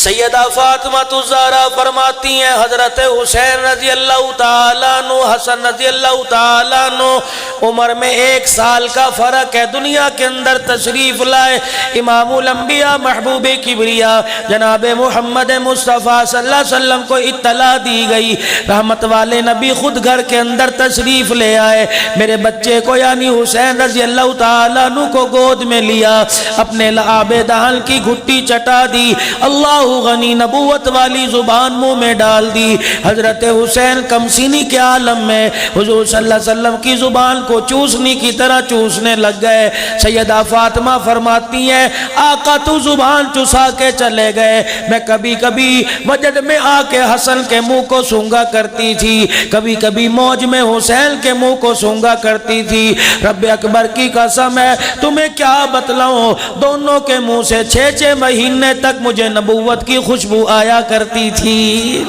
سیدہ فاطمہ الزہرا فرماتی ہیں حضرت حسین رضی اللہ تعالیٰ عنہ، حسن رضی اللہ تعالیٰ عنہ عمر میں 1 سال کا فرق ہے، دنیا کے اندر تشریف لائے۔ امام الانبیاء محبوب کبریا جناب محمد مصطفیٰ صلی اللہ علیہ وسلم کو اطلاع دی گئی، رحمت والے نبی خود گھر کے اندر تشریف لے آئے، میرے بچے کو یعنی حسین رضی اللہ تعالیٰ عنہ کو گود میں لیا، اپنے لعاب دہن کی گھٹی چٹا دی، اللہ غنی نبوت والی زبان منہ میں ڈال دی۔ حضرت حسین کمسینی کے عالم میں حضور صلی اللہ علیہ وسلم کی زبان کو چوسنی کی طرح چوسنے لگ گئے۔ سیدہ فاطمہ فرماتی ہیں آقا تو زبان چسا کے چلے گئے، میں کبھی کبھی وجد میں آ کے حسن کے منہ کو سونگا کرتی تھی، کبھی کبھی موج میں حسین کے منہ کو سونگا کرتی تھی۔ رب اکبر کی قسم ہے تمہیں کیا بتلاؤں، دونوں کے منہ سے 6 مہینے تک مجھے نبوت کی خوشبو آیا کرتی تھی۔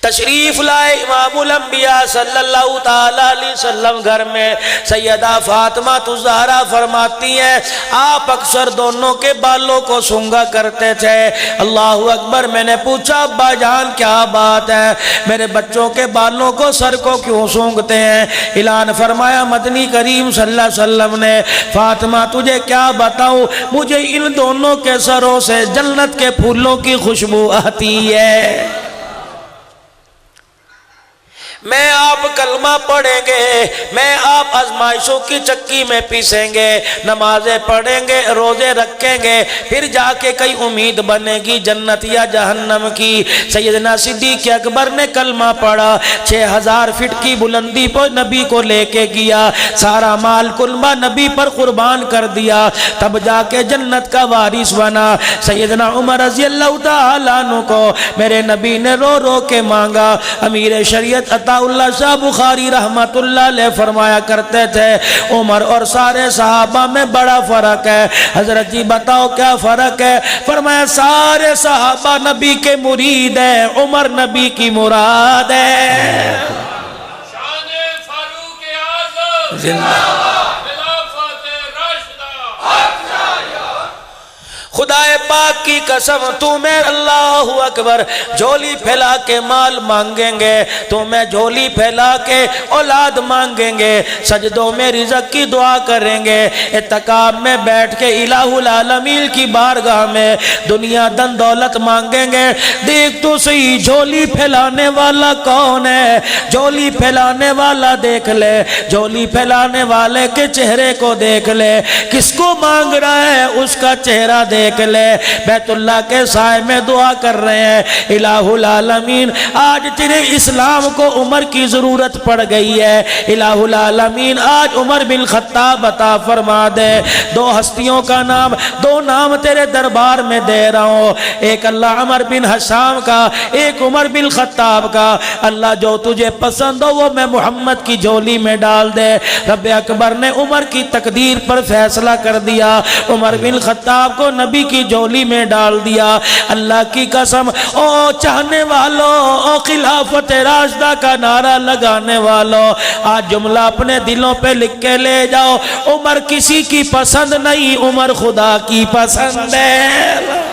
تشریف لائے امام الانبیاء صلی اللہ تعالیٰ علیہ وسلم گھر میں، سیدہ فاطمہ الزہرا فرماتی ہیں آپ اکثر دونوں کے بالوں کو سونگا کرتے تھے۔ اللہ اکبر، میں نے پوچھا ابا جان کیا بات ہے، میرے بچوں کے بالوں کو سر کو کیوں سونگتے ہیں؟ اعلان فرمایا مدنی کریم صلی اللہ علیہ وسلم نے فاطمہ تجھے کیا بتاؤں، مجھے ان دونوں کے سروں سے جنت کے پھولوں کی خوشبو آتی ہے۔ میں آپ کلمہ پڑھیں گے، میں آپ آزمائشوں کی چکی میں پیسیں گے، نمازیں پڑھیں گے، روزے رکھیں گے، پھر جا کے کئی امید بنے گی جنت یا جہنم کی۔ سیدنا صدیق اکبر نے کلمہ پڑھا، 6000 فٹ کی بلندی پر نبی کو لے کے گیا، سارا مال کلمہ نبی پر قربان کر دیا، تب جا کے جنت کا وارث بنا۔ سیدنا عمر رضی اللہ تعالیٰ عنہ کو میرے نبی نے رو رو کے مانگا، امیر شریعت عطا اللہ شاہ بخاری رحمت اللہ علیہ فرمایا کرتے تھے عمر اور سارے صحابہ میں بڑا فرق ہے۔ حضرت جی بتاؤ کیا فرق ہے؟ فرمایا سارے صحابہ نبی کے مرید ہیں، عمر نبی کی مراد ہے۔ شان فاروق اعظم زندہ خلافت راشدہ۔ خدا پاک کی قسم تمہیں اللہ اکبر جھولی پھیلا کے مال مانگیں گے، تمہیں جھولی پھیلا کے اولاد مانگیں گے، سجدوں میں رزق کی دعا کریں گے، اعتکاف میں بیٹھ کے الہ العالمین کی بارگاہ میں دنیا دن دولت مانگیں گے۔ دیکھ تو صحیح جھولی پھیلانے والا کون ہے؟ جھولی پھیلانے والا دیکھ لے، جھولی پھیلانے والے کے چہرے کو دیکھ لے، کس کو مانگ رہا ہے اس کا چہرہ دیکھ لے۔ بیت اللہ کے سائے میں دعا کر رہے ہیں الہ العالمین آج تیرے اسلام کو عمر کی ضرورت پڑ گئی ہے، الہ العالمین آج عمر بن خطاب عطا فرما دے۔ 2 ہستیوں کا نام، 2 نام تیرے دربار میں دے رہا ہوں، ایک اللہ عمر بن حشام کا، ایک عمر بن خطاب کا۔ اللہ جو تجھے پسند ہو وہ میں محمد کی جھولی میں ڈال دے۔ رب اکبر نے عمر کی تقدیر پر فیصلہ کر دیا، عمر بن خطاب کو نبی کی جھولی میں ڈال دیا۔ اللہ کی قسم او چاہنے والوں، او خلافت راشدہ کا نعرہ لگانے والوں، آج جملہ اپنے دلوں پہ لکھ کے لے جاؤ، عمر کسی کی پسند نہیں، عمر خدا کی پسند ہے۔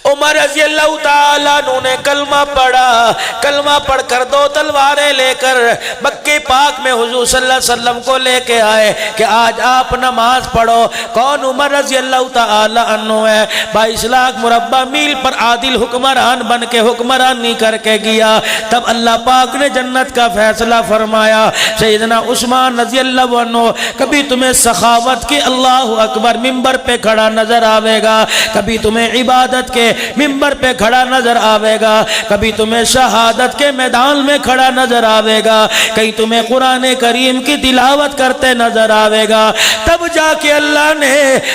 عمر رضی اللہ تعالیٰ عنہ نے کلمہ پڑھا، کلمہ پڑھ کر 2 تلواریں لے کر مکہ پاک میں حضور صلی اللہ علیہ وسلم کو لے کے آئے کہ آج آپ نماز پڑھو۔ کون؟ عمر رضی اللہ تعالیٰ عنہ ہے، 22 لاکھ مربع میل پر عادل حکمران بن کے حکمرانی کر کے گیا۔ تب اللہ پاک نے جنت کا فیصلہ فرمایا۔ سیدنا عثمان رضی اللہ عنہ، کبھی تمہیں سخاوت کے اللہ اکبر ممبر پہ کھڑا نظر آئے گا، کبھی تمہیں عبادت کے ممبر پہ کھڑا نظر آئے گا، کبھی تمہیں شہادت کے میدان میں کھڑا نظر آئے گا، کہیں تمہیں قرآن کریم کی تلاوت کرتے نظر آئے گا۔ تب جا کے اللہ نے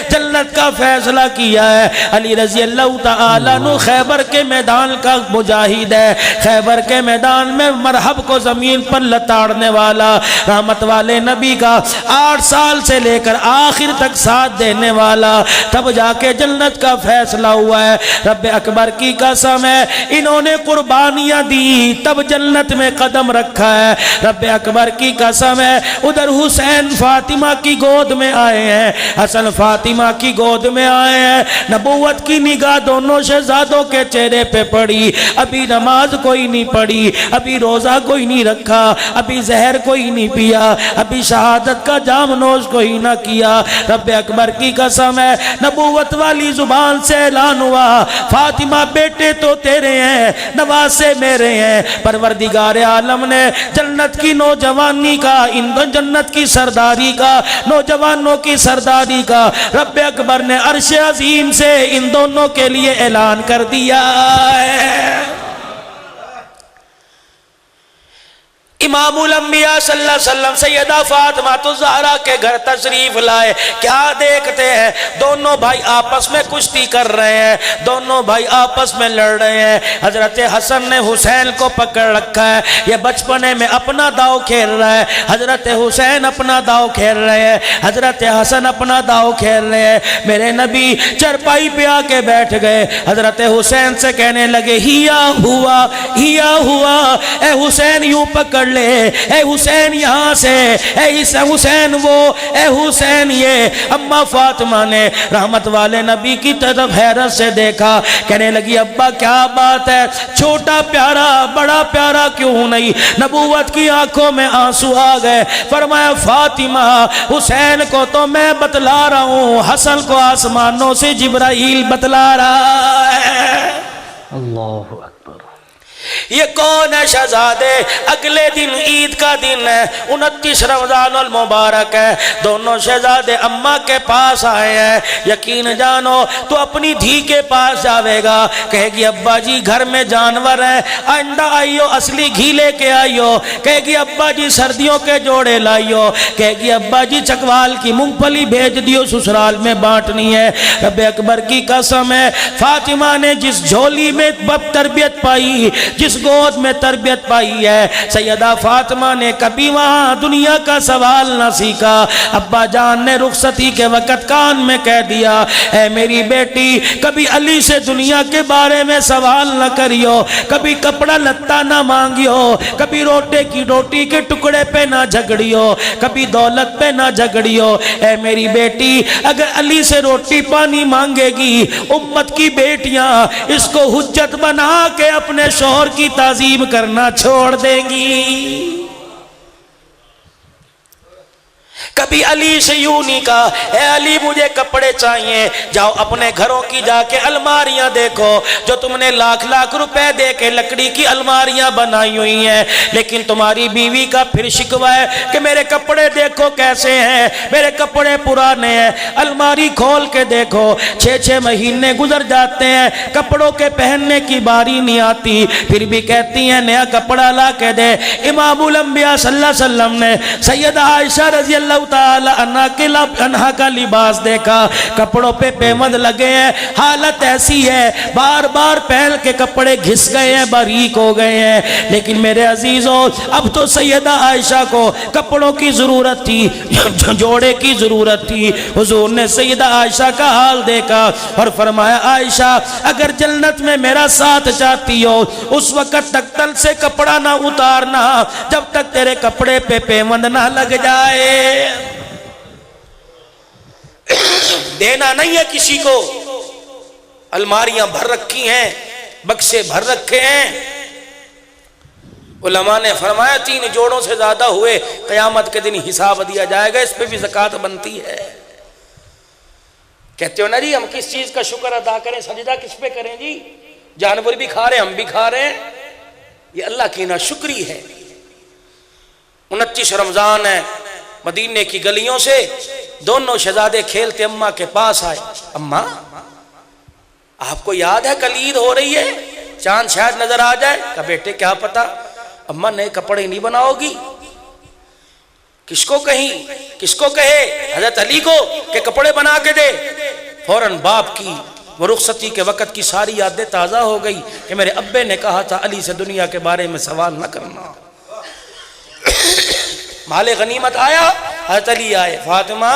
جنت کا فیصلہ کیا ہے۔ علی رضی اللہ تعالیٰ عنہ خیبر کے میدان کا مجاہد ہے، خیبر کے میدان میں مرحب کو زمین پر لتاڑنے والا، رحمت والے نبی کا 8 سال سے لے کر آخر تک ساتھ دینے والا۔ تب جا کے جنت کا فیصلہ ہوا ہے۔ رب اکبر کی قسم ہے انہوں نے قربانیاں دی تب جنت میں قدم رکھا ہے، رب اکبر کی قسم ہے ادھر حسین فاطمہ کی گود میں آئے ہیں، حسن فاطمہ کی گود میں آئے ہیں، نبوت کی نگاہ دونوں شہزادوں کے چہرے پہ پڑی، ابھی نماز کوئی نہیں پڑھی، ابھی روزہ کوئی نہیں رکھا، ابھی زہر کوئی نہیں پیا، ابھی شہادت کا جام نوش کوئی نہ کیا، رب اکبر کی قسم ہے نبوت والی زبان سے اعلان ہوا فاطمہ بیٹے تو تیرے ہیں نواسے میرے ہیں، پروردگار عالم نے جنت کی نوجوانی کا جنت کی سرداری کا نوجوانوں کی سرداری کا رب اکبر نے عرش عظیم سے ان دونوں کے لیے اعلان کر دیا ہے۔ امام الانبیاء صلی اللہ علیہ وسلم سیدہ فاطمہ الزہرا کے گھر تشریف لائے، کیا دیکھتے ہیں دونوں بھائی آپس میں کشتی کر رہے ہیں، دونوں بھائی آپس میں لڑ رہے ہیں، حضرت حسن نے حسین کو پکڑ رکھا ہے، یہ بچپنے میں اپنا داؤ کھیل رہا ہے، حضرت حسین اپنا داؤ کھیل رہے ہیں، حضرت حسن اپنا داؤ کھیل رہے ہیں، میرے نبی چرپائی پہ آ کے بیٹھ گئے، حضرت حسین سے کہنے لگے ہیا ہوا اے حسین یوں پکڑ لے، اے حسین یہاں سے، اے حسین وہ، اے حسین یہ۔ اما فاطمہ نے رحمت والے نبی کی طرف حیرت سے دیکھا، کہنے لگی ابا کیا بات ہے، چھوٹا پیارا بڑا پیارا کیوں نہیں؟ نبوت کی آنکھوں میں آنسو آ گئے، فرمایا فاطمہ حسین کو تو میں بتلا رہا ہوں، حسن کو آسمانوں سے جبرائیل بتلا رہا ہے۔ اللہ اکبر۔ یہ کون ہے شہزادے؟ اگلے دن عید کا دن ہے، 29 رمضان المبارک ہے، دونوں شہزادے اماں کے پاس آئے ہیں، یقین جانو تو اپنی دھی کے پاس جاوے گا، کہے گی ابا جی گھر میں جانور ہے، آئندہ آئیو اصلی گھی لے کے آئیو، کہے گی ابا جی سردیوں کے جوڑے لائیو، کہے گی ابا جی چکوال کی مونگ پھلی بھیج دیو سسرال میں بانٹنی ہے۔ رب اکبر کی قسم ہے فاطمہ نے جس جھولی میں تربیت پائی، جس گود میں تربیت پائی ہے، سیدہ فاطمہ نے کبھی وہاں دنیا کا سوال نہ سیکھا۔ ابا جان نے رخصتی کے وقت کان میں کہہ دیا اے میری بیٹی کبھی علی سے دنیا کے بارے میں سوال نہ کریو، کبھی کپڑا لتا نہ مانگیو، کبھی روٹی کے ٹکڑے پہ نہ جھگڑیو، کبھی دولت پہ نہ جھگڑیو۔ اے میری بیٹی اگر علی سے روٹی پانی مانگے گی امت کی بیٹیاں اس کو حجت بنا کے اپنے شوہر کی تعظیم کرنا چھوڑ دیں گی۔ کبھی علی سے یوں نہیں کہا اے علی مجھے کپڑے چاہیے، جاؤ اپنے گھروں کی جا کے الماریاں دیکھو جو تم نے لاکھ لاکھ روپے دے کے لکڑی کی الماریاں بنائی ہوئی ہیں، لیکن تمہاری بیوی کا پھر شکوہ ہے کہ میرے کپڑے دیکھو کیسے ہیں، میرے کپڑے پرانے ہیں، الماری کھول کے دیکھو 6 مہینے گزر جاتے ہیں کپڑوں کے پہننے کی باری نہیں آتی، پھر بھی کہتی ہیں نیا کپڑا لا کے دے۔ امام الانبیاء صلی اللہ علیہ وسلم نے سیدہ عائشہ رضی اللہ تعالی عنہا کا لباس دیکھا، کپڑوں پہ پیوند لگے ہیں، حالت ایسی ہے بار بار پہن کے کپڑے گھس گئے ہیں، باریک ہو گئے ہیں، لیکن میرے عزیزوں اب تو سیدہ عائشہ کو کپڑوں کی ضرورت تھی، جوڑے کی ضرورت تھی۔ حضور نے سیدہ عائشہ کا حال دیکھا اور فرمایا عائشہ اگر جنت میں میرا ساتھ چاہتی ہو اس وقت تک تل سے کپڑا نہ اتارنا جب تک تیرے کپڑے پہ پیوند نہ لگ جائے۔ دینا نہیں ہے کسی کو، الماریاں بھر رکھی ہیں، بکسے بھر رکھے ہیں۔ علماء نے فرمایا 3 جوڑوں سے زیادہ ہوئے قیامت کے دن حساب دیا جائے گا، اس پہ بھی زکوٰۃ بنتی ہے۔ کہتے ہو نا جی ہم کس چیز کا شکر ادا کریں، سجدہ کس پہ کریں جی؟ جانور بھی کھا رہے ہیں ہم بھی کھا رہے ہیں، یہ اللہ کی ناشکری ہے۔ 29 رمضان ہے، مدینے کی گلیوں سے دونوں شہزادے کھیلتے اماں کے پاس آئے، اماں آپ کو یاد ہے کل عید ہو رہی ہے، چاند شاید نظر آ جائے۔ کہا بیٹے کیا پتا، اماں نئے کپڑے نہیں بناؤ گی؟ کس کو کہے؟ حضرت علی کو کہ کپڑے بنا کے دے۔ فوراً باپ کی وہ رخصتی کے وقت کی ساری یادیں تازہ ہو گئی کہ میرے ابے نے کہا تھا علی سے دنیا کے بارے میں سوال نہ کرنا۔ مال غنیمت آیا، حضرت علی آئے، فاطمہ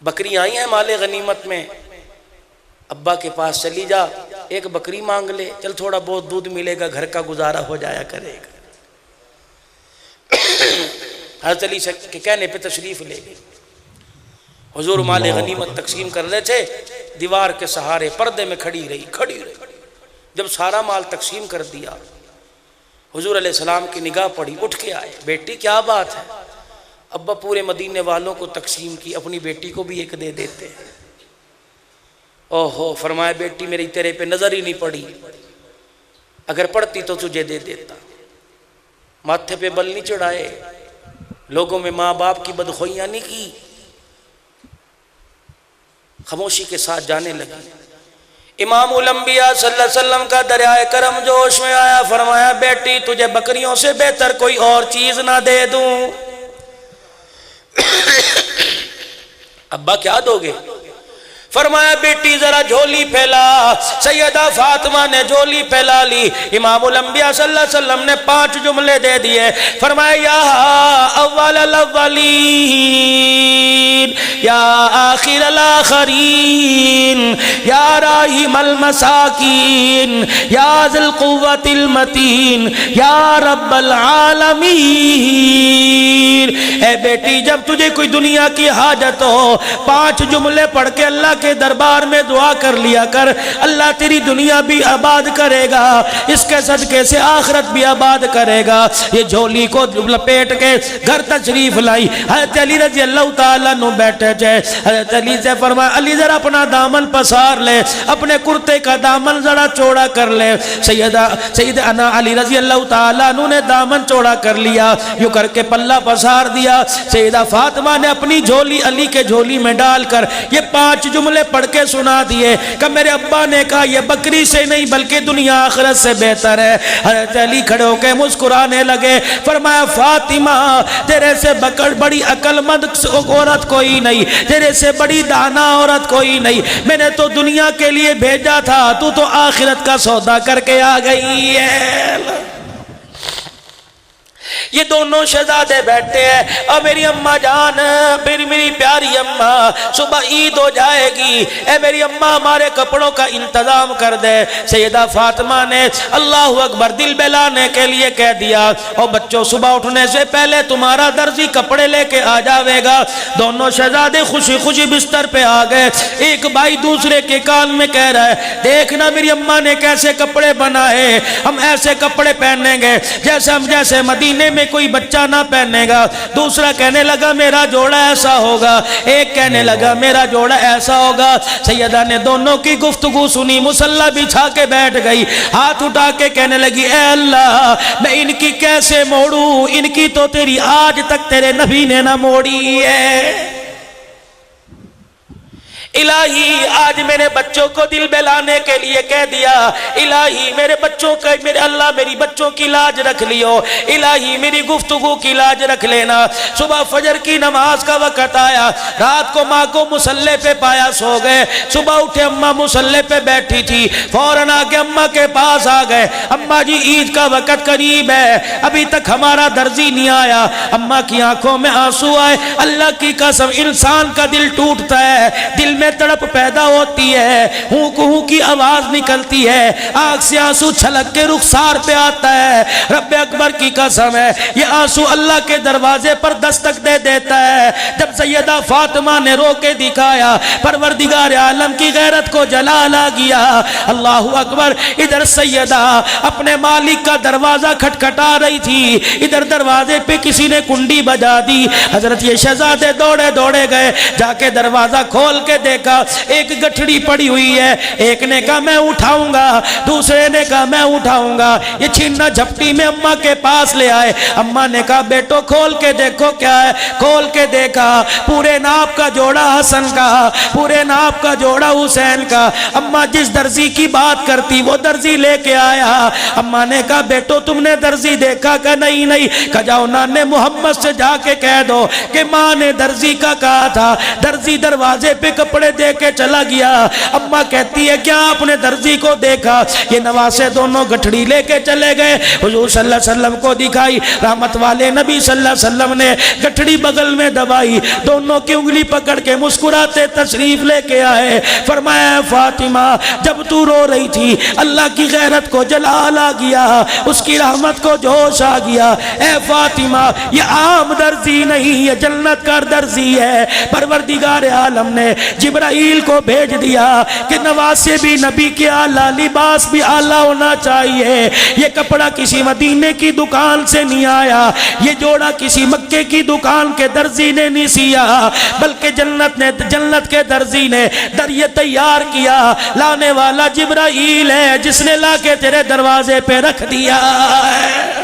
بکری آئی ہیں مال غنیمت میں، ابا کے پاس چلی جا، ایک بکری مانگ لے، چل تھوڑا بہت دودھ ملے گا، گھر کا گزارا ہو جایا کرے گا۔ حضرت علی کے کہنے پہ تشریف لے گئی۔ حضور مال غنیمت تقسیم کر رہے تھے، دیوار کے سہارے پردے میں کھڑی رہی۔ جب سارا مال تقسیم کر دیا، حضور علیہ السلام کی نگاہ پڑی، اٹھ کے آئے، بیٹی کیا بات ہے؟ ابا پورے مدینے والوں کو تقسیم کی، اپنی بیٹی کو بھی ایک دے دیتے۔ اوہو، فرمایا بیٹی میری تیرے پہ نظر ہی نہیں پڑی، اگر پڑتی تو تجھے دے دیتا۔ ماتھے پہ بل نہیں چڑھائے، لوگوں میں ماں باپ کی بدخوئیاں نہیں کی، خاموشی کے ساتھ جانے لگی۔ امام الانبیاء صلی اللہ علیہ وسلم کا دریائے کرم جوش میں آیا، فرمایا بیٹی تجھے بکریوں سے بہتر کوئی اور چیز نہ دے دوں۔ ابا کیا دو گے؟ فرمایا بیٹی ذرا جھولی پھیلا۔ سیدہ فاطمہ نے جھولی پھیلا لی، امام الانبیاء صلی اللہ علیہ وسلم نے 5 جملے دے دیے۔ فرمایا یا اول الاولین، یا آخر الاخرین، یا راحم المساکین، یا ذی القوۃ المتین، یا رب العالمین۔ اے بیٹی جب تجھے کوئی دنیا کی حاجت ہو، 5 جملے پڑھ کے اللہ کے دربار میں دعا کر لیا کر، اللہ تیری دنیا بھی آباد کرے گا، اس کے صدقے سے آخرت بھی آباد کرے گا۔ یہ جھولی کو لپیٹ کے گھر تشریف لائی۔ حضرت علی رضی اللہ تعالیٰ عنہ بیٹھے تھے، حضرت علی سے فرمایا علی ذرا اپنا دامن پسار لے، اپنے کرتے کا دامن ذرا چوڑا کر لے۔ سیدنا علی رضی اللہ تعالیٰ عنہ نے دامن چوڑا کر لیا، یوں کر کے پلہ پسار دیا۔ سیدہ فاطمہ نے اپنی جھولی علی کے جھولی میں ڈال کر یہ 5 جملے پڑھ کے سنا دیے کہ میرے ابا نے کہا یہ بکری سے نہیں بلکہ دنیا آخرت سے بہتر ہے۔ حضرت علی کھڑے ہو کے مسکرانے لگے، فرمایا فاطمہ تیرے سے بڑی عقل مند عورت کوئی نہیں، تیرے سے بڑی دانا عورت کوئی نہیں، میں نے تو دنیا کے لیے بھیجا تھا، تو آخرت کا سودا کر کے آ گئی ہے۔ یہ دونوں شہزادے بیٹھے ہیں، اور میری اماں جان، میری پیاری اماں، صبح عید ہو جائے گی، اے میری اماں ہمارے کپڑوں کا انتظام کر دے۔ سیدہ فاطمہ نے اللہ اکبر دل بہلانے کے لیے کہہ دیا، اور بچوں صبح اٹھنے سے پہلے تمہارا درزی کپڑے لے کے آ جاوے گا۔ دونوں شہزادے خوشی خوشی بستر پہ آ گئے۔ ایک بھائی دوسرے کے کان میں کہہ رہا ہے دیکھنا میری اماں نے کیسے کپڑے بنائے، ہم ایسے کپڑے پہنیں گے جیسے مدینے میں کوئی بچہ نہ پہنے گا۔ دوسرا کہنے لگا میرا جوڑا ایسا ہوگا، ایک کہنے لگا میرا جوڑا ایسا ہوگا۔ سیدہ نے دونوں کی گفتگو سنی، مصلی بچھا کے بیٹھ گئی، ہاتھ اٹھا کے کہنے لگی اے اللہ میں ان کی کیسے موڑوں، ان کی تو تیری آج تک تیرے نبی نے نہ موڑی ہے۔ الہی آج میرے بچوں کو دل بہلانے کے لیے کہہ دیا، الہی میرے بچوں کا، میرے اللہ میری بچوں کی لاج رکھ لیو، الہی میری گفتگو کی لاج رکھ لینا۔ صبح فجر کی نماز کا وقت آیا، رات کو ماں کو مصلی پہ پایا سو گئے، صبح اٹھے اماں مصلی پہ بیٹھی تھی، فوراً آ کے اماں کے پاس آ گئے، اماں جی عید کا وقت قریب ہے، ابھی تک ہمارا درزی نہیں آیا۔ اماں کی آنکھوں میں آنسو آئے، اللہ کی قسم انسان کا دل ٹوٹتا ہے، دل میں تڑپ پیدا ہوتی ہے، ہوں کی آواز نکلتی ہے، آنکھ سے آنسو چھلک کے رخسار پہ آتا ہے۔ رب اکبر کی قسم ہے یہ آنسو اللہ کے دروازے پر دستک دے دیتا ہے۔ جب سیدہ فاطمہ نے رو کے دکھایا، پروردگار عالم کی غیرت کو جلال آ گیا۔ اللہ اکبر، ادھر سیدہ اپنے مالک کا دروازہ کھٹکھٹا رہی تھی، ادھر دروازے پہ کسی نے کنڈی بجا دی۔ حضرت یہ شہزادے دوڑے گئے، جا کے دروازہ کھول کے دیکھا ایک گٹھڑی پڑی ہوئی ہے، ایک نے کہا میں اٹھاؤں گا، دوسرے نے کہا میں اٹھاؤں گا، یہ چھینا جھپٹی میں اماں کے پاس لے آئے۔ اماں نے کہا بیٹو کھول کے دیکھو کیا ہے، کھول کے دیکھا پورے ناپ کا جوڑا حسن کا، پورے ناپ کا جوڑا حسین کا۔ اماں جس درزی کی بات کرتی وہ درزی لے کے آیا۔ اماں نے کہا بیٹو تم نے درزی دیکھا کہ نہیں؟ کہا جاؤ نانے محمد سے جا کے کہہ دو کہ ماں نے درزی کا کہا تھا درزی دروازے پہ کپڑے بڑے دے کے چلا گیا. اماں کہتی ہے کیا آپ نے درزی کو دیکھا؟ یہ نواسے دونوں گٹھڑی لے کے چلے گئے, حضور صلی اللہ علیہ وسلم کو دکھائی. رحمت والے نبی صلی اللہ علیہ وسلم نے گٹھڑی بغل میں دبائی, دونوں کی انگلی پکڑ کے مسکراتے تشریف لے کے آئے. فرمایا فاطمہ جب تو رو رہی تھی اللہ کی غیرت کو جلال آ گیا, اس کی رحمت کو جوش آ گیا. اے فاطمہ یہ عام درزی نہیں, یہ جنت کا درزی ہے. پروردگار عالم نے جبرائیل کو بھیج دیا کہ نواسے بھی نبی کے اعلیٰ, لباس بھی اعلیٰ ہونا چاہیے. یہ کپڑا کسی مدینے کی دکان سے نہیں آیا, یہ جوڑا کسی مکے کی دکان کے درزی نے نہیں سیا, بلکہ جنت کے درزی نے یہ تیار کیا. لانے والا جبرائیل ہے جس نے لا کے تیرے دروازے پہ رکھ دیا ہے.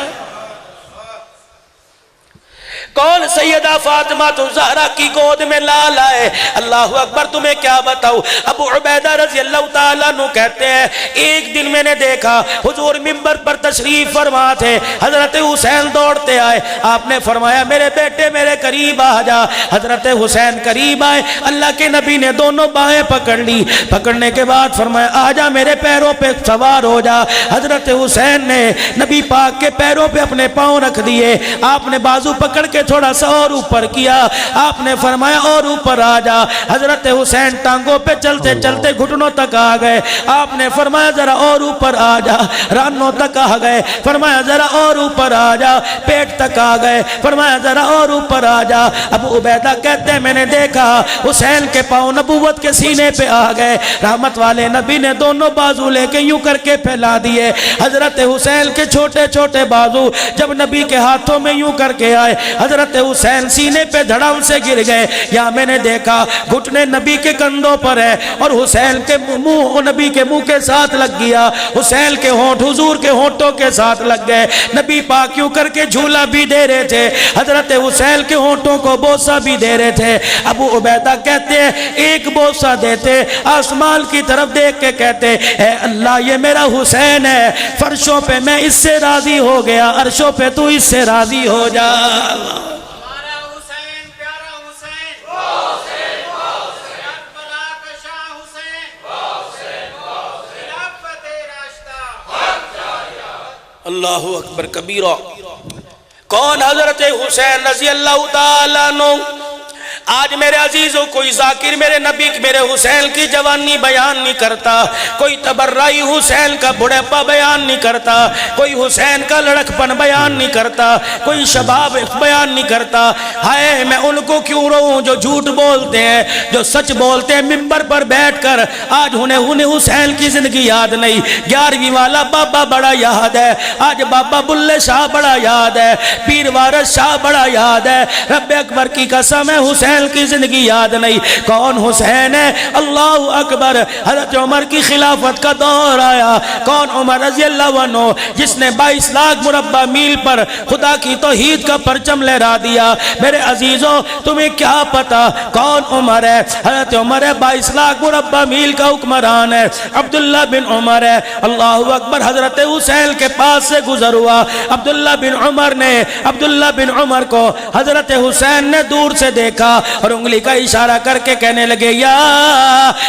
کون؟ سیدہ فاطمہ الزہرا کی گود میں لال آئے. اللہ اکبر, تمہیں کیا بتاؤ. ابو عبیدہ رضی اللہ تعالیٰ عنہ کہتے ہیں ایک دن میں نے دیکھا حضور منبر پر تشریف فرما تھے, حضرت حسین دوڑتے آئے. آپ نے فرمایا میرے بیٹے میرے قریب آ جا. حضرت حسین قریب آئے, اللہ کے نبی نے دونوں بائیں پکڑ لی. پکڑنے کے بعد فرمایا آ جا میرے پیروں پہ سوار ہو جا. حضرت حسین نے نبی پاک کے پیروں پہ اپنے پاؤں رکھ دیے. آپ نے بازو پکڑ کے تھوڑا سا اور اوپر کیا. آپ نے فرمایا اور اوپر آ جا. حضرت حسین ٹانگوں پہ چلتے چلتے گھٹنوں تک آ گئے. آپ نے فرمایا ذرا اور اوپر آ جا. رانوں تک آ گئے. فرمایا ذرا اور اوپر آ جا. پیٹ تک آ گئے. فرمایا ذرا اور اوپر آ جا. ابو عبیدہ کہتے ہیں میں نے دیکھا حسین کے پاؤں نبوت کے سینے پہ آ گئے. رحمت والے نبی نے دونوں بازو لے کے یوں کر کے پھیلا دیے. حضرت حسین کے چھوٹے چھوٹے بازو جب نبی کے ہاتھوں میں یوں کر کے آئے, حضرت حسین سینے پہ دھڑام سے گر گئے. یا میں نے دیکھا گھٹنے نبی کے کندھوں پر ہے اور حسین کے منہ نبی کے منہ کے ساتھ لگ گیا. حسین کے ہونٹ حضور کے ہونٹوں کے ساتھ لگ گئے. نبی پاک یوں کر کے جھولا بھی دے رہے تھے, حضرت حسین کے ہونٹوں کو بوسہ بھی دے رہے تھے. ابو عبیدہ کہتے ہیں ایک بوسہ دیتے آسمان کی طرف دیکھ کے کہتے اے اللہ یہ میرا حسین ہے, فرشوں پہ میں اس سے راضی ہو گیا, عرشوں پہ تو اس سے راضی ہو جا. ہمارا حسین پیارا حسین, کربلا کا شاہ حسین, خلافت راشدہ. اللہ اکبر کبیرہ. کون؟ حضرت حسین رضی اللہ تعالیٰ عنہ. آج میرے عزیزوں کوئی ذاکر میرے نبی میرے حسین کی جوانی بیان نہیں کرتا, کوئی تبرعی حسین کا بڑھاپا بیان نہیں کرتا, کوئی حسین کا لڑکپن بیان نہیں کرتا, کوئی شباب بیان نہیں کرتا. ہائے میں ان کو کیوں رہوں جو جھوٹ بولتے ہیں, جو سچ بولتے ہیں منبر پر بیٹھ کر. آج انہیں حسین کی زندگی یاد نہیں. 11ویں والا بابا بڑا یاد ہے, آج بابا بلے شاہ بڑا یاد ہے, پیر وارث شاہ بڑا یاد ہے. رب اکبر کی قسم ہے حسین کی زندگی یاد نہیں. کون حسین ہے؟ اللہ اکبر. حضرت عمر کی خلافت کا دور آیا. کون؟ عمر رضی اللہ عنہ جس نے 22 لاکھ مربع میل پر خدا کی توحید کا پرچم لہرا دیا. میرے عزیزوں تمہیں کیا پتا کون عمر ہے؟ حضرت عمر ہے, 22 لاکھ مربع میل کا حکمران ہے. عبداللہ بن عمر ہے. اللہ اکبر. حضرت حسین کے پاس سے گزر ہوا. عبداللہ بن عمر کو حضرت حسین نے دور سے دیکھا اور انگلی کا اشارہ کر کے کہنے لگے یا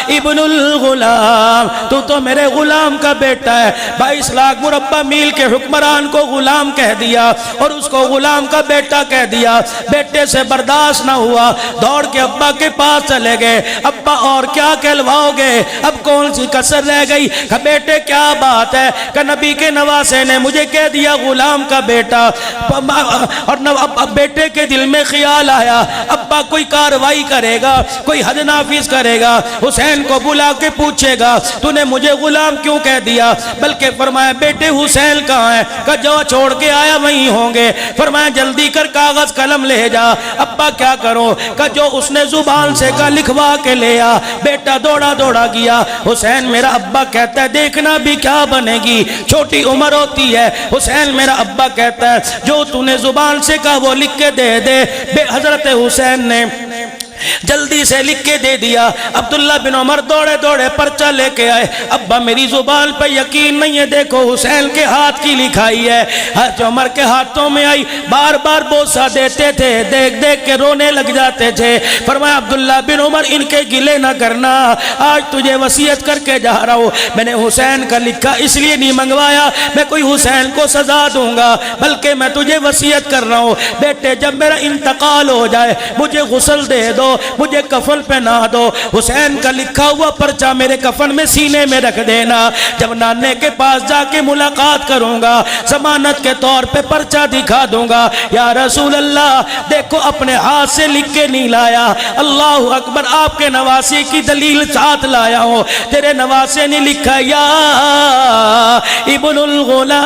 ابن الغلام, تو میرے غلام کا بیٹا ہے. 22 لاکھ مربع میل کے حکمران کو غلام کہہ دیا اور اس کو غلام کا بیٹا کہہ دیا. بیٹے سے برداشت نہ ہوا, دوڑ کے ابا کے پاس چلے گئے. ابا اور کیا کہلواؤ گے, اب کون سی کسر رہ گئی؟ کہ بیٹے کیا بات ہے؟ کہ نبی کے نواسے نے مجھے کہہ دیا غلام کا بیٹا. اور بیٹے کے دل میں خیال آیا ابا کوئی کاروائی کرے گا, کوئی حد نافذ کرے گا, حسین کو بلا کے پوچھے گا تو نے مجھے غلام کیوں کہہ دیا. بلکہ فرمایا بیٹے حسین کہاں ہے؟ کہ جو چھوڑ کے آیا وہیں ہوں گے. فرمایا جلدی کر کاغذ قلم لے جا. ابا کیا کروں؟ کہ جو اس نے زبان سے کہا لکھوا کے لے آ. بیٹا دوڑا دوڑا گیا. حسین میرا ابا کہتا ہے دیکھنا بھی کیا بنے گی, چھوٹی عمر ہوتی ہے. حسین میرا ابا کہتا ہے جو تو نے زبان سے کہا وہ لکھ کے دے دے. حضرت حسین نے جلدی سے لکھ کے دے دیا۔ عبداللہ بن عمر دوڑے دوڑے پرچہ لے کے آئے۔ ابا میری زبان پہ یقین نہیں ہے، دیکھو حسین کے ہاتھ کی لکھائی ہے۔ حضرت عمر کے ہاتھوں میں آئی، بار بار بوسہ دیتے تھے، دیکھ دیکھ کے رونے لگ جاتے تھے۔ فرمایا عبداللہ بن عمر ان کے گلے نہ کرنا، آج تجھے وصیت کر کے جا رہا ہوں، میں نے حسین کا لکھا اس لیے نہیں منگوایا میں کوئی حسین کو سزا دوں گا، بلکہ میں تجھے وصیت کر رہا ہوں بیٹے جب میرا انتقال ہو جائے مجھے غسل دے دو، مجھے کفن پہنا دو، حسین کا لکھا ہوا پرچہ میرے کفن میں سینے میں رکھ دینا، جب نانے کے پاس جا کے ملاقات کروں گا ضمانت کے طور پہ پرچہ دکھا دوں گا۔ یا رسول اللہ دیکھو اپنے ہاتھ سے لکھ کے نہیں لایا، اللہ اکبر، آپ کے نواسے کی دلیل ساتھ لایا ہوں، تیرے نواسے نے لکھا یا ابن الغلام،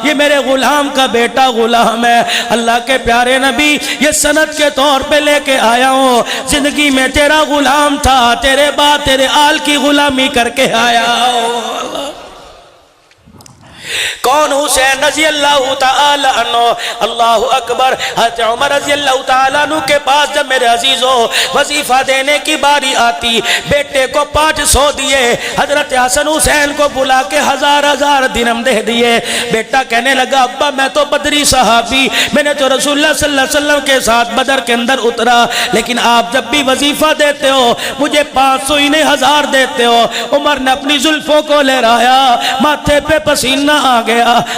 یہ میرے غلام کا بیٹا غلام ہے۔ اللہ کے پیارے نبی یہ سند کے طور پہ لے کے آیا ہوں، زندگی میں تیرا غلام تھا، تیرے بعد تیرے آل کی غلامی کر کے آیا ہوں۔ کون؟ حسین رضی اللہ تعالی عنہ۔ اللہ اکبر۔ حضرت عمر رضی اللہ تعالی عنہ کے پاس جب میرے عزیزوں وظیفہ دینے کی باری آتی، بیٹے کو 500 دیے، حضرت حسن حسین کو بلا کے 1000 درہم دے دیے۔ بیٹا کہنے لگا ابا میں تو بدری صحابی، میں نے تو رسول اللہ صلی اللہ علیہ وسلم کے ساتھ بدر کے اندر اترا، لیکن آپ جب بھی وظیفہ دیتے ہو مجھے 500 انہیں 1000 دیتے ہو۔ عمر نے اپنی زلفوں کو لہرایا، ماتھے پہ پسینہ آ گیا،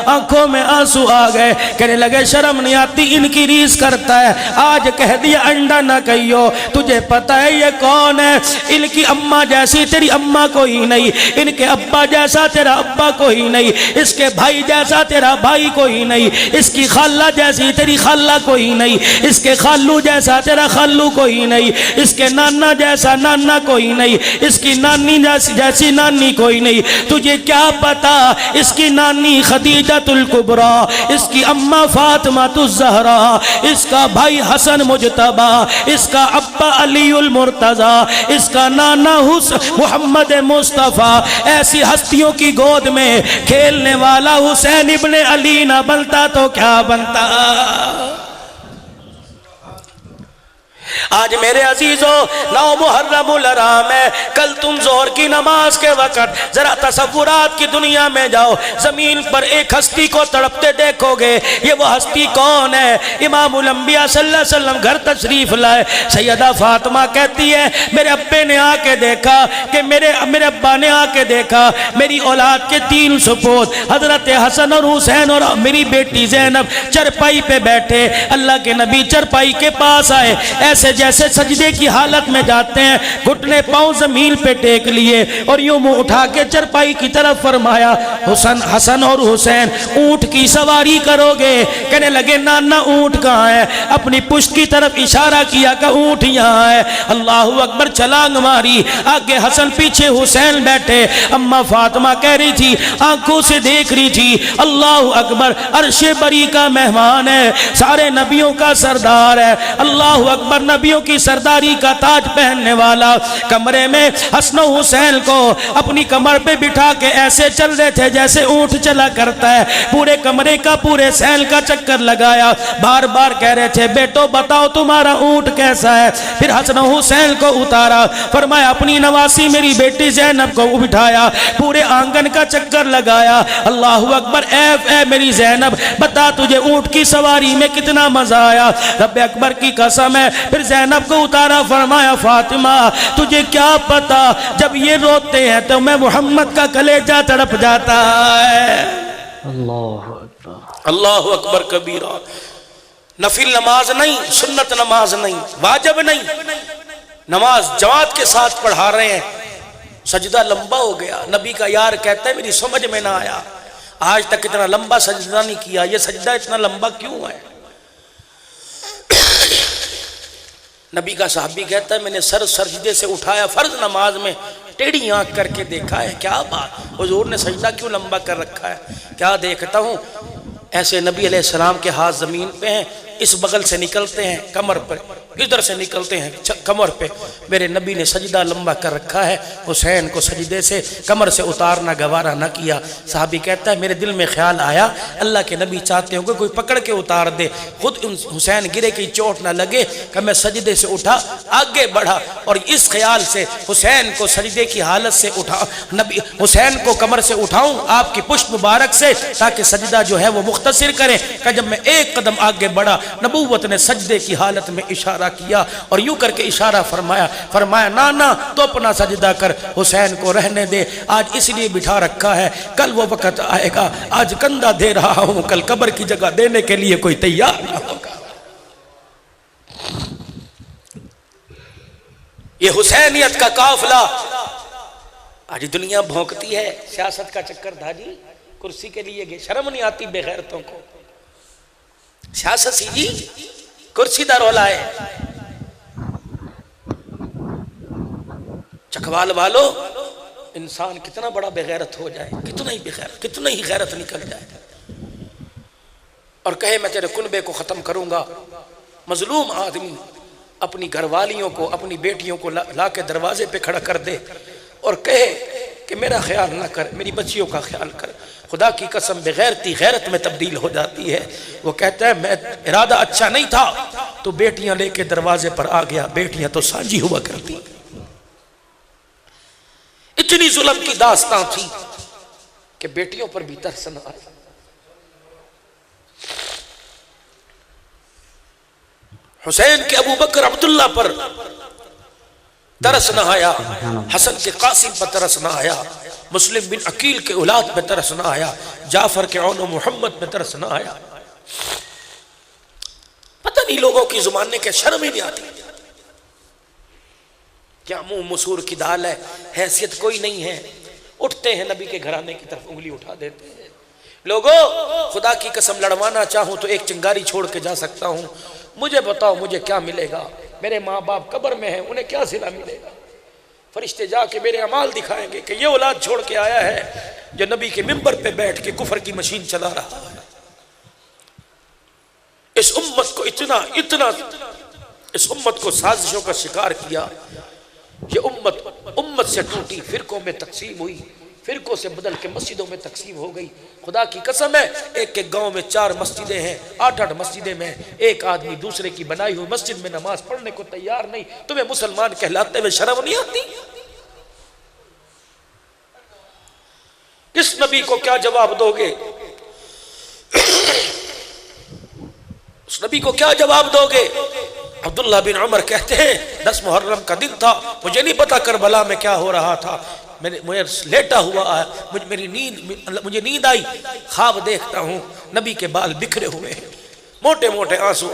آنکھوں میں آنسو آ گئے، کہنے لگے شرم نہیں آتی ان کی ریس کرتا ہے، آج کہہ دیا انڈا نہ کہیو، تجھے پتہ ہے یہ کون ہے؟ ان کی اماں جیسی تیری اماں کوئی نہیں، ان کے ابا جیسا تیرا ابا کوئی نہیں، اس کے بھائی جیسا تیرا بھائی کوئی نہیں، اس کی خالہ جیسی تیری خالہ کوئی نہیں، اس کے خالو جیسا تیرا خالو کوئی نہیں، اس کے نانا جیسا نانا کوئی نہیں، اس کی نانی جیسی نانی کوئی نہیں، تجھے کیا پتا اس کی نانی خدیجۃ الکبریٰ، اس کی اماں فاطمہ الزہرا، اس کا بھائی حسن مجتبی، اس کا ابا علی المرتضیٰ، اس کا نانا محمد مصطفیٰ، ایسی ہستیوں کی گود میں کھیلنے والا حسین ابن علی نہ بنتا تو کیا بنتا؟ آج میرے عزیزوں 9 محرم الحرام ہے، کل تم ظہر کی نماز کے وقت ذرا تصورات کی دنیا میں جاؤ، زمین پر ایک ہستی کو تڑپتے دیکھو گے، یہ وہ ہستی کون ہے؟ امام الانبیاء صلی اللہ علیہ وسلم گھر تشریف لائے، سیدہ فاطمہ کہتی ہے میرے ابے نے آ کے دیکھا کہ میرے ابا نے آ کے دیکھا میری اولاد کے 3 سپوت حضرت حسن اور حسین اور میری بیٹی زینب چرپائی پہ بیٹھے، اللہ کے نبی چرپائی کے پاس آئے، ایسے جیسے سجدے کی حالت میں جاتے ہیں، گھٹنے پاؤں زمین پہ ٹیک لیے اور یوں منہ اٹھا کے چرپائی کی طرف فرمایا حسن اور حسین اونٹ کی سواری کرو گے؟ کہنے لگے نانا اونٹ کہاں ہے؟ اپنی پشت کی طرف اشارہ کیا کہ اونٹ یہاں ہے، اللہ اکبر، چھلانگ ماری، آگے حسن پیچھے حسین بیٹھے، اماں فاطمہ کہہ رہی تھی آنکھوں سے دیکھ رہی تھی، اللہ اکبر، عرش بری کا مہمان ہے، سارے نبیوں کا سردار ہے، اللہ اکبر، نبیوں کی سرداری کا تاج پہننے والا، کمرے میں حسن و حسین کو اپنی کمر پہ بٹھا کے ایسے چل رہے تھے جیسے اونٹ چلا کرتا ہے، پورے کمرے کا پورے سیل کا چکر لگایا، بار بار کہہ رہے تھے بیٹو بتاؤ تمہارا اونٹ کیسا ہے؟ پھر حسن و حسین کو اتارا، فرمایا اپنی نواسی میری بیٹی زینب کو بٹھایا، پورے آنگن کا چکر لگایا، اللہ اکبر، اے میری زینب بتا تجھے اونٹ کی سواری میں کتنا مزہ آیا؟ رب اکبر کی قسم ہے، پھر زینب کو اتارا، فرمایا فاطمہ تجھے کیا پتا جب یہ روتے ہیں تو میں محمد کا کلیجہ تڑپ جاتا ہے۔ اللہ اکبر، اللہ اکبر کبیرہ۔ نفل نماز نہیں، سنت نماز نہیں، واجب نہیں، نماز جماعت کے ساتھ پڑھا رہے ہیں، سجدہ لمبا ہو گیا، نبی کا یار کہتا ہے میری سمجھ میں نہ آیا، آج تک اتنا لمبا سجدہ نہیں کیا، یہ سجدہ اتنا لمبا کیوں ہے؟ نبی کا صحابی کہتا ہے میں نے سر سجدے سے اٹھایا فرض نماز میں، ٹیڑھی آنکھ کر کے دیکھا ہے، کیا بات، حضور نے سجدہ کیوں لمبا کر رکھا ہے؟ کیا دیکھتا ہوں، ایسے نبی علیہ السلام کے ہاتھ زمین پہ ہیں، اس بغل سے نکلتے ہیں کمر پر، ادھر سے نکلتے ہیں کمر پہ میرے نبی نے سجدہ لمبا کر رکھا ہے، حسین کو سجدے سے کمر سے اتارنا گوارا نہ کیا۔ صحابی کہتا ہے میرے دل میں خیال آیا اللہ کے نبی چاہتے ہوں کہ کوئی پکڑ کے اتار دے، خود حسین گرے کی چوٹ نہ لگے، کہ میں سجدے سے اٹھا آگے بڑھا اور اس خیال سے حسین کو سجدے کی حالت سے اٹھا، نبی حسین کو کمر سے اٹھاؤں آپ کی پشت مبارک سے تاکہ سجدہ جو ہے وہ مختصر کریں، کہ جب میں ایک قدم آگے بڑھا نبوت نے سجدے کی حالت میں اشارہ کیا اور یوں کر کے اشارہ فرمایا نانا تو اپنا سجدہ کر، حسین کو رہنے دے، آج اس لیے بٹھا رکھا ہے کل وہ وقت آئے گا، آج کندھا دے رہا ہوں کل قبر کی جگہ دینے کے لیے کوئی تیار نہ ہوگا۔ یہ حسینیت کا قافلہ آج دنیا بھونکتی ہے، سیاست کا چکر تھا جی، کرسی کے لیے گئے، شرم نہیں آتی بے غیرتوں کو، سیاست سی جی کرسی دا رولا ہے۔ چکوال والو انسان کتنا بڑا بے غیرت ہو جائے، کتنا ہی غیرت نکل جائے اور کہے میں تیرے کنبے کو ختم کروں گا، مظلوم آدمی اپنی گھر والیوں کو اپنی بیٹیوں کو لا کے دروازے پہ کھڑا کر دے اور کہے کہ میرا خیال نہ کر، میری بچیوں کا خیال کر، خدا کی قسم بغیرتی غیرت میں تبدیل ہو جاتی ہے۔ وہ کہتا ہے میں ارادہ اچھا نہیں تھا تو بیٹیاں لے کے دروازے پر آ گیا، بیٹیاں تو سانجی ہوا کرتی، اتنی ظلم کی داستان تھی کہ بیٹیوں پر بھی ترس نہ آیا۔ حسین کے ابو بکر عبداللہ پر ترس نہ آیا، حسن کے قاسم پر ترس نہ آیا، مسلم بن عقیل کے اولاد پر ترس نہ آیا، جعفر کے عون و محمد پر ترس نہ آیا۔ پتہ نہیں لوگوں کی زبان نے کہ شرم ہی نہیں آتی، کیا منہ مسور کی دال ہے، حیثیت کوئی نہیں ہے، اٹھتے ہیں نبی کے گھرانے کی طرف انگلی اٹھا دیتے ہیں۔ لوگوں خدا کی قسم لڑوانا چاہوں تو ایک چنگاری چھوڑ کے جا سکتا ہوں، مجھے بتاؤ مجھے کیا ملے گا، میرے ماں باپ قبر میں ہیں انہیں کیا صلہ ملے گا، فرشتے جا کے میرے اعمال دکھائیں گے کہ یہ اولاد چھوڑ کے آیا ہے جو نبی کے منبر پہ بیٹھ کے کفر کی مشین چلا رہا ہے۔ اس امت کو اتنا اس امت کو سازشوں کا شکار کیا، یہ امت سے ٹوٹی، فرقوں میں تقسیم ہوئی، فرقوں سے بدل کے مسجدوں میں تقسیم ہو گئی۔ خدا کی قسم ہے ایک گاؤں میں 4 مسجدیں ہیں، 8 مسجدیں میں ایک آدمی دوسرے کی بنائی ہوئی مسجد میں نماز پڑھنے کو تیار نہیں، تمہیں مسلمان کہلاتے ہوئے شرم نہیں آتی؟ کس نبی کو کیا جواب دو گے؟ اس نبی کو کیا جواب دو گے؟ عبداللہ بن عمر کہتے ہیں 10 محرم کا دن تھا، مجھے نہیں پتا کربلا میں کیا ہو رہا تھا، مجھے لیٹا ہوا مجھے نیند آئی، خواب دیکھتا ہوں نبی کے بال بکھرے ہوئے ہیں، موٹے موٹے آنسو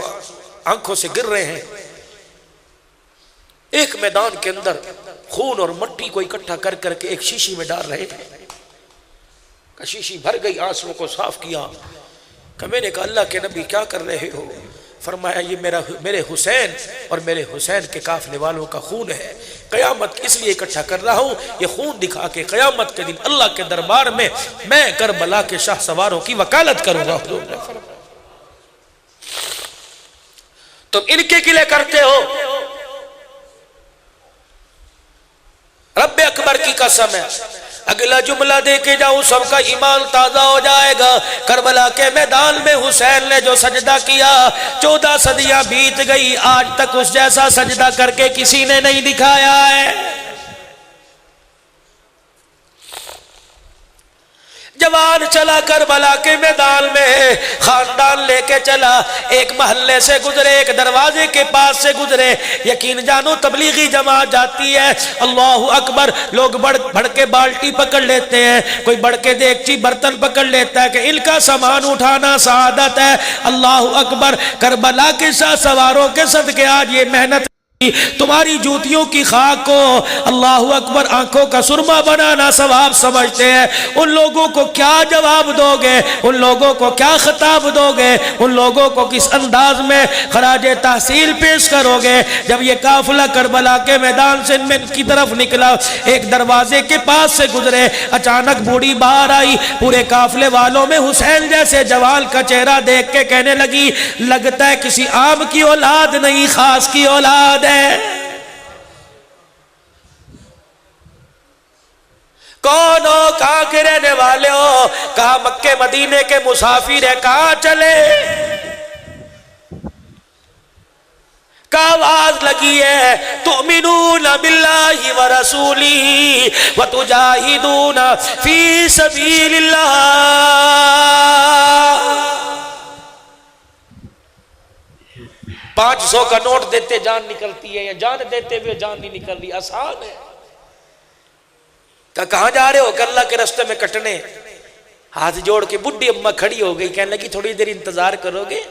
آنکھوں سے گر رہے ہیں، ایک میدان کے اندر خون اور مٹی کو اکٹھا کر کر کے ایک شیشی میں ڈال رہے ہیں، شیشی بھر گئی، آنسو کو صاف کیا، کہ میں نے کہا اللہ کے نبی کیا کر رہے ہو؟ فرمایا یہ میرے حسین اور میرے حسین کے قافلے والوں کا خون ہے، قیامت اس لیے اکٹھا کر رہا ہوں یہ خون دکھا کے قیامت کے دن اللہ کے دربار میں میں کربلا کے شاہ سواروں کی وکالت کروں گا۔ حضور نے فرمایا تم ان کے لیے کرتے ہو، رب اکبر کی قسم ہے اگلا جملہ دے کے جاؤ سب کا ایمان تازہ ہو جائے گا۔ کربلا کے میدان میں حسین نے جو سجدہ کیا 14 صدیاں بیت گئی، آج تک اس جیسا سجدہ کر کے کسی نے نہیں دکھایا ہے۔ جوان چلا کربلا کے میدان میں، خاندان لے کے چلا، ایک محلے سے گزرے، ایک دروازے کے پاس سے گزرے، یقین جانو تبلیغی جماعت جاتی ہے، اللہ اکبر، لوگ بڑھ کے بالٹی پکڑ لیتے ہیں، کوئی بڑھ کے دیگچی برتن پکڑ لیتا ہے کہ ان کا سامان اٹھانا سعادت ہے، اللہ اکبر، کربلا کے شاہ سواروں کے صدقے آج یہ محنت تمہاری جوتیوں کی خاک کو اللہ اکبر آنکھوں کا سرما بنانا ثواب سمجھتے ہیں، ان لوگوں کو کیا جواب دو گے؟ ان لوگوں کو کیا خطاب دو گے؟ ان لوگوں کو کس انداز میں خراج تحسین پیش کرو گے؟ جب یہ قافلہ کربلا کے میدان سے کی طرف نکلا، ایک دروازے کے پاس سے گزرے، اچانک بوڑھی باہر آئی، پورے قافلے والوں میں حسین جیسے جوان کا چہرہ دیکھ کے کہنے لگی لگتا ہے کسی عام کی اولاد نہیں، خاص کی اولاد ہے۔ کون ہو؟ کہاں کے رہنے والے ہو؟ کہاں مکے مدینے کے مسافر ہے، کہاں چلے؟ آواز لگی ہے تؤمنون باللہ ورسولہ وتجاہدون فی سبیل اللہ۔ 500 کا نوٹ دیتے جان نکلتی ہے، یا جان دیتے ہوئے جان نہیں نکل رہی؟ آسان ہے۔ کہاں جا رہے ہو؟ کہ اللہ کے راستے میں کٹنے۔ ہاتھ جوڑ کے بڈھی اماں کھڑی ہو گئی، کہنے لگی تھوڑی دیر انتظار کرو گے؟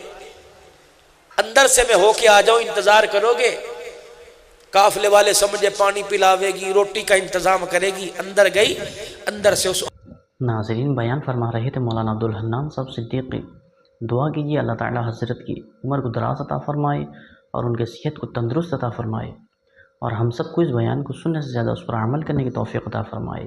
اندر سے میں ہو کے آ جاؤں، انتظار کرو گے؟ قافلے والے سمجھے پانی پلاوے گی، روٹی کا انتظام کرے گی، اندر گئی، اندر سے اس ناظرین بیان فرما رہے تھے مولانا عبدالحنان صاحب صدیقی۔ دعا کیجیے اللہ تعالی حضرت کی عمر کو دراز عطا فرمائے اور ان کے صحت کو تندرست عطا فرمائے، اور ہم سب کو اس بیان کو سننے سے زیادہ اس پر عمل کرنے کی توفیق عطا فرمائے۔